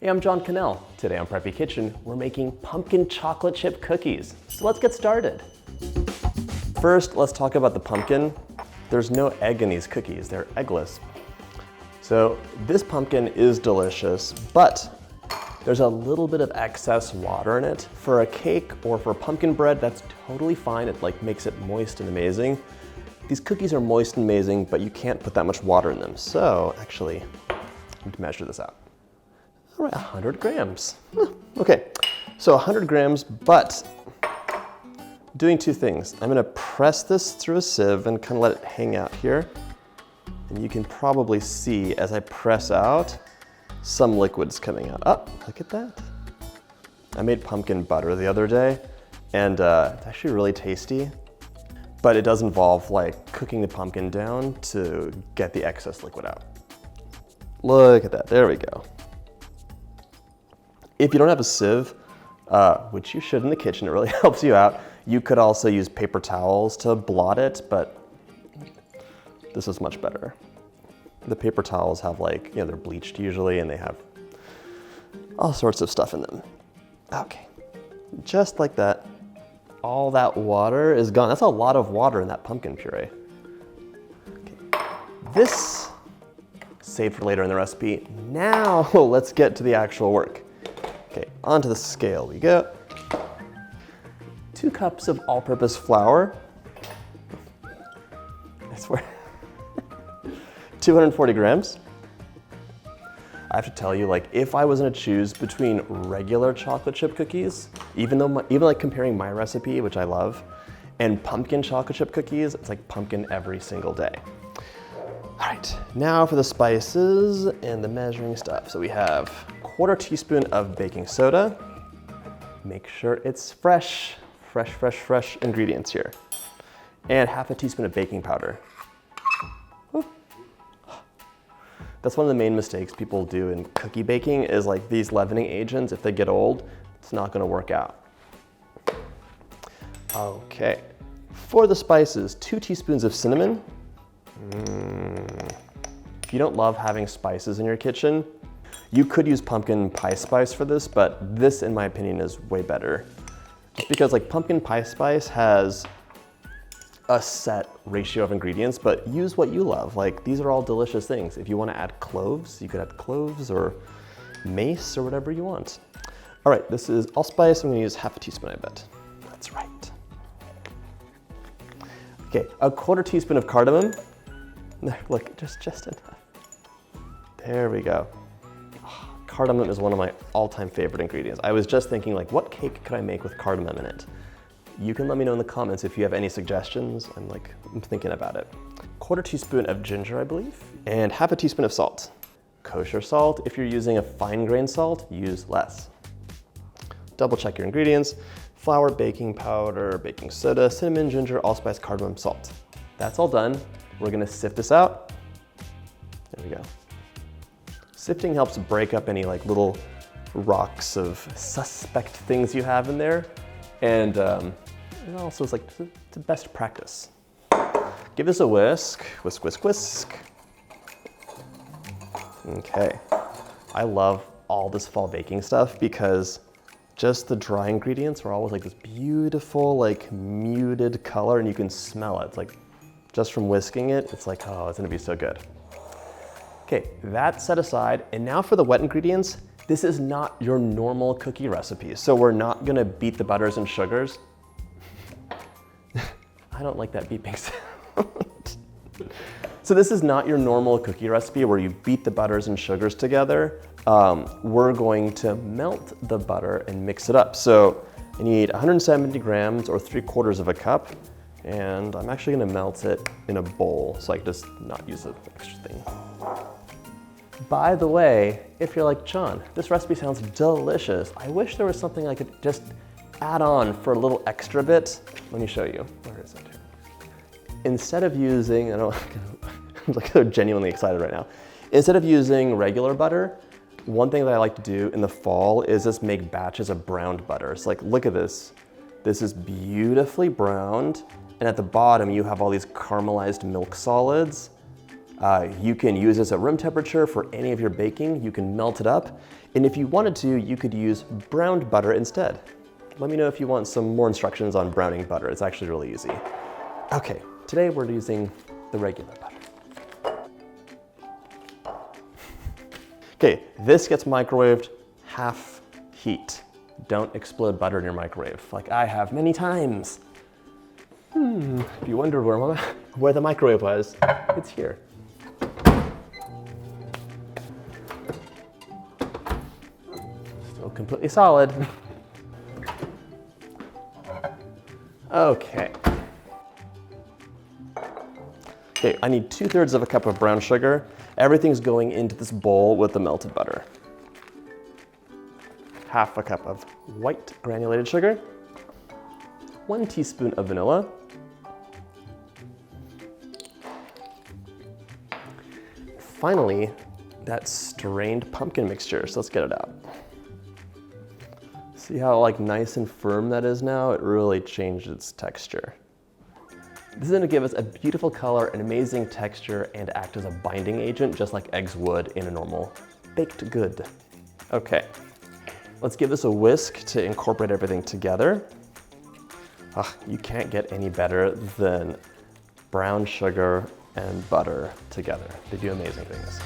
Hey, I'm John Cannell. Today on Preppy Kitchen, we're making pumpkin chocolate chip cookies. So let's get started. First, let's talk about the pumpkin. There's no egg in these cookies, they're eggless. So this pumpkin is delicious, but there's a little bit of excess water in it. For a cake or for pumpkin bread, that's totally fine. It makes it moist and amazing. These cookies are moist and amazing, but you can't put that much water in them. So actually, I need to measure this out. All right, 100 grams. Okay, so 100 grams, but doing two things. I'm gonna press this through a sieve and kind of let it hang out here. And you can probably see as I press out, some liquids coming out. Oh, look at that. I made pumpkin butter the other day, and it's actually really tasty, but it does involve cooking the pumpkin down to get the excess liquid out. Look at that, there we go. If you don't have a sieve, which you should in the kitchen, it really helps you out. You could also use paper towels to blot it, but this is much better. The paper towels have they're bleached usually, and they have all sorts of stuff in them. Okay, just like that, all that water is gone. That's a lot of water in that pumpkin puree. Okay. This, saved for later in the recipe. Now let's get to the actual work. Okay, onto the scale we go. 2 cups of all-purpose flour. I swear. 240 grams. I have to tell you, if I was gonna choose between regular chocolate chip cookies, even comparing my recipe, which I love, and pumpkin chocolate chip cookies, it's like pumpkin every single day. All right, now for the spices and the measuring stuff. So we have 1/4 teaspoon of baking soda. Make sure it's fresh ingredients here. And 1/2 teaspoon of baking powder. That's one of the main mistakes people do in cookie baking is these leavening agents, if they get old, it's not gonna work out. Okay, for the spices, 2 teaspoons of cinnamon. If you don't love having spices in your kitchen, you could use pumpkin pie spice for this, but this, in my opinion, is way better. Just because pumpkin pie spice has a set ratio of ingredients, but use what you love. These are all delicious things. If you want to add cloves, you could add cloves or mace or whatever you want. All right, this is allspice. I'm gonna use 1/2 teaspoon, I bet. That's right. Okay, 1/4 teaspoon of cardamom. Look, just enough. There we go. Oh, cardamom is one of my all-time favorite ingredients. I was just thinking what cake could I make with cardamom in it? You can let me know in the comments if you have any suggestions. I'm thinking about it. 1/4 teaspoon of ginger, I believe, and 1/2 teaspoon of salt. Kosher salt. If you're using a fine grain salt, use less. Double check your ingredients. Flour, baking powder, baking soda, cinnamon, ginger, allspice, cardamom, salt. That's all done. We're gonna sift this out. There we go. Sifting helps break up any little rocks of suspect things you have in there. And it also is it's a best practice. Give this a whisk. Whisk, whisk, whisk. Okay. I love all this fall baking stuff because just the dry ingredients are always this beautiful, muted color, and you can smell it. It's just from whisking it, it's oh, it's gonna be so good. Okay, that set aside, and now for the wet ingredients. This is not your normal cookie recipe, so we're not gonna beat the butters and sugars. I don't like that beeping sound. So this is not your normal cookie recipe where you beat the butters and sugars together. We're going to melt the butter and mix it up. So I need 170 grams or 3/4 cup, and I'm actually gonna melt it in a bowl so I can just not use the extra thing. By the way, if you're like, John, this recipe sounds delicious. I wish there was something I could just add on for a little extra bit. Let me show you. Where is it? Instead of using, I'm so genuinely excited right now. Instead of using regular butter, one thing that I like to do in the fall is just make batches of browned butter. It's look at this. This is beautifully browned, and at the bottom you have all these caramelized milk solids. You can use this at room temperature for any of your baking. You can melt it up. And if you wanted to, you could use browned butter instead. Let me know if you want some more instructions on browning butter. It's actually really easy. Okay, today we're using the regular butter. Okay, this gets microwaved half heat. Don't explode butter in your microwave, like I have many times. If you wonder where the microwave was, it's here. Still completely solid. Okay. Okay, I need 2/3 of a cup of brown sugar. Everything's going into this bowl with the melted butter. Half a cup of white granulated sugar. 1 teaspoon of vanilla. Finally, that strained pumpkin mixture. So let's get it out. See how like nice and firm that is now? It really changed its texture. This is gonna give us a beautiful color, an amazing texture, and act as a binding agent, just like eggs would in a normal baked good. Okay, let's give this a whisk to incorporate everything together. You can't get any better than brown sugar and butter together. They do amazing things.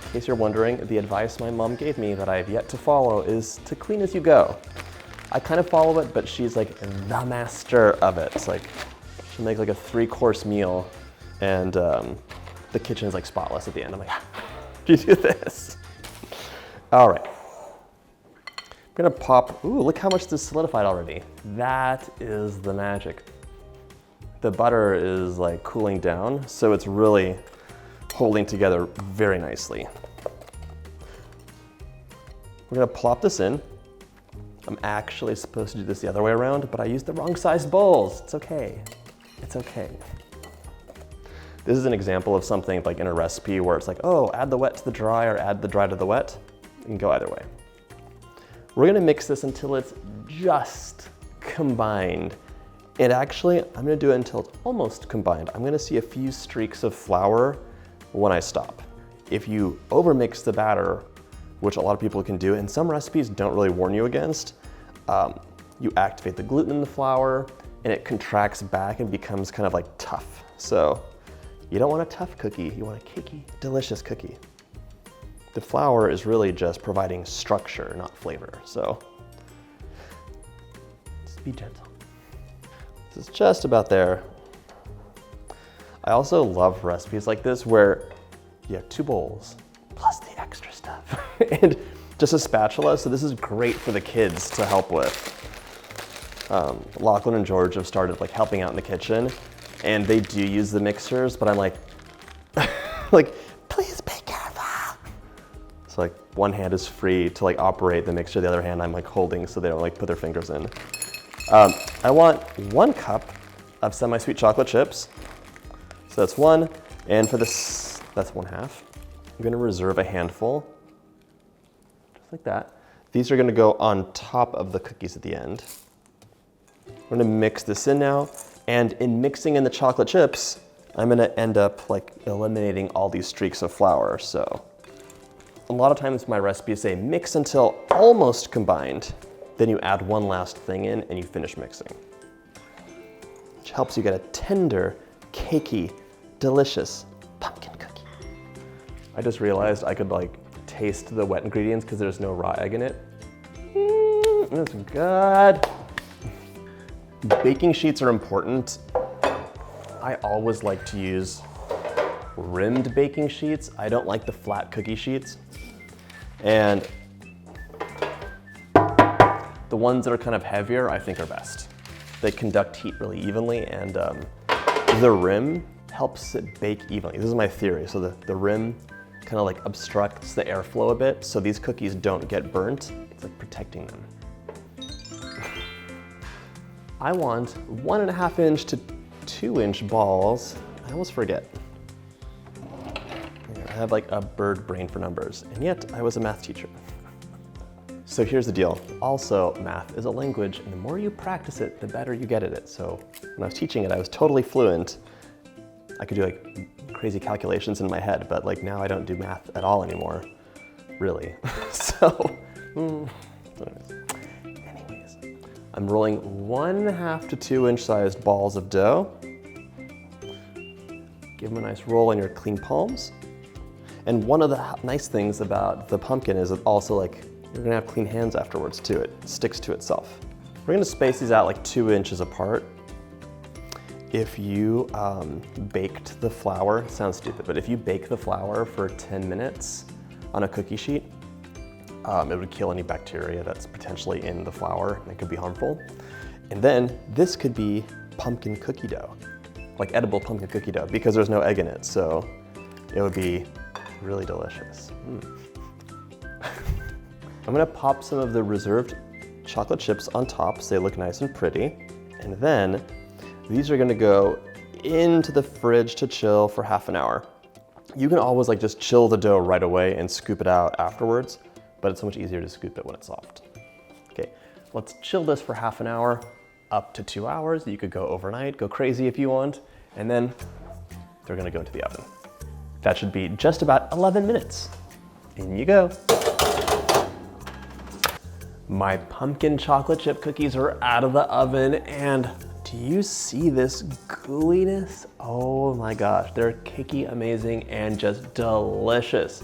In case you're wondering, the advice my mom gave me that I have yet to follow is to clean as you go. I kind of follow it, but she's like the master of it. It's like, she'll make like a 3-course meal and the kitchen is like spotless at the end. I'm like, do you do this? All right. I'm gonna pop, ooh, look how much this solidified already. That is the magic. The butter is like cooling down, so it's really holding together very nicely. We're gonna plop this in. I'm actually supposed to do this the other way around, but I used the wrong size bowls. It's okay, it's okay. This is an example of something like in a recipe where it's like, oh, add the wet to the dry or add the dry to the wet. You can go either way. We're gonna mix this until it's just combined. And actually, I'm gonna do it until it's almost combined. I'm gonna see a few streaks of flour when I stop. If you overmix the batter, which a lot of people can do, and some recipes don't really warn you against, you activate the gluten in the flour and it contracts back and becomes kind of like tough. So you don't want a tough cookie, you want a cakey, delicious cookie. The flour is really just providing structure, not flavor. So just be gentle. This is just about there. I also love recipes like this where you have 2 bowls plus the extra stuff and just a spatula. So this is great for the kids to help with. Lachlan and George have started like helping out in the kitchen and they do use the mixers, but I'm like, please be careful. So like one hand is free to like operate the mixer, the other hand I'm like holding so they don't like put their fingers in. I want 1 cup of semi-sweet chocolate chips. So that's 1, and for this, that's 1/2. I'm gonna reserve a handful, just like that. These are gonna go on top of the cookies at the end. I'm gonna mix this in now, and in mixing in the chocolate chips, I'm gonna end up like eliminating all these streaks of flour. So a lot of times my recipes say mix until almost combined, then you add 1 last thing in and you finish mixing, which helps you get a tender, cakey, delicious pumpkin cookie. I just realized I could like taste the wet ingredients because there's no raw egg in it. That's good. Baking sheets are important. I always like to use rimmed baking sheets. I don't like the flat cookie sheets. And the ones that are kind of heavier, I think are best. They conduct heat really evenly, and the rim helps it bake evenly. This is my theory. So the rim kind of like obstructs the airflow a bit, so these cookies don't get burnt. It's like protecting them. I want 1.5 inch to 2 inch balls. I almost forget. I have like a bird brain for numbers, and yet I was a math teacher. So here's the deal. Also, math is a language, and the more you practice it, the better you get at it. So when I was teaching it, I was totally fluent. I could do like crazy calculations in my head, but like now I don't do math at all anymore, really. Anyways, I'm rolling 1/2 to 2 inch sized balls of dough. Give them a nice roll on your clean palms. And one of the nice things about the pumpkin is it also like, you're gonna have clean hands afterwards too. It sticks to itself. We're gonna space these out like 2 inches apart. If you baked the flour, it sounds stupid, but if you bake the flour for 10 minutes on a cookie sheet, it would kill any bacteria that's potentially in the flour and it could be harmful. And then this could be pumpkin cookie dough, like edible pumpkin cookie dough, because there's no egg in it, so it would be really delicious. I'm gonna pop some of the reserved chocolate chips on top so they look nice and pretty. And then these are gonna go into the fridge to chill for half an hour. You can always like just chill the dough right away and scoop it out afterwards, but it's so much easier to scoop it when it's soft. Okay, let's chill this for half an hour, up to 2 hours. You could go overnight, go crazy if you want, and then they're gonna go into the oven. That should be just about 11 minutes. In you go. My pumpkin chocolate chip cookies are out of the oven, and do you see this gooiness? Oh my gosh, they're cakey, amazing, and just delicious.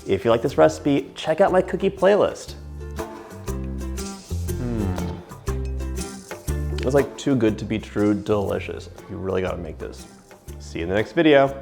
If you like this recipe, check out my cookie playlist. It's like too good to be true, delicious. You really gotta make this. See you in the next video.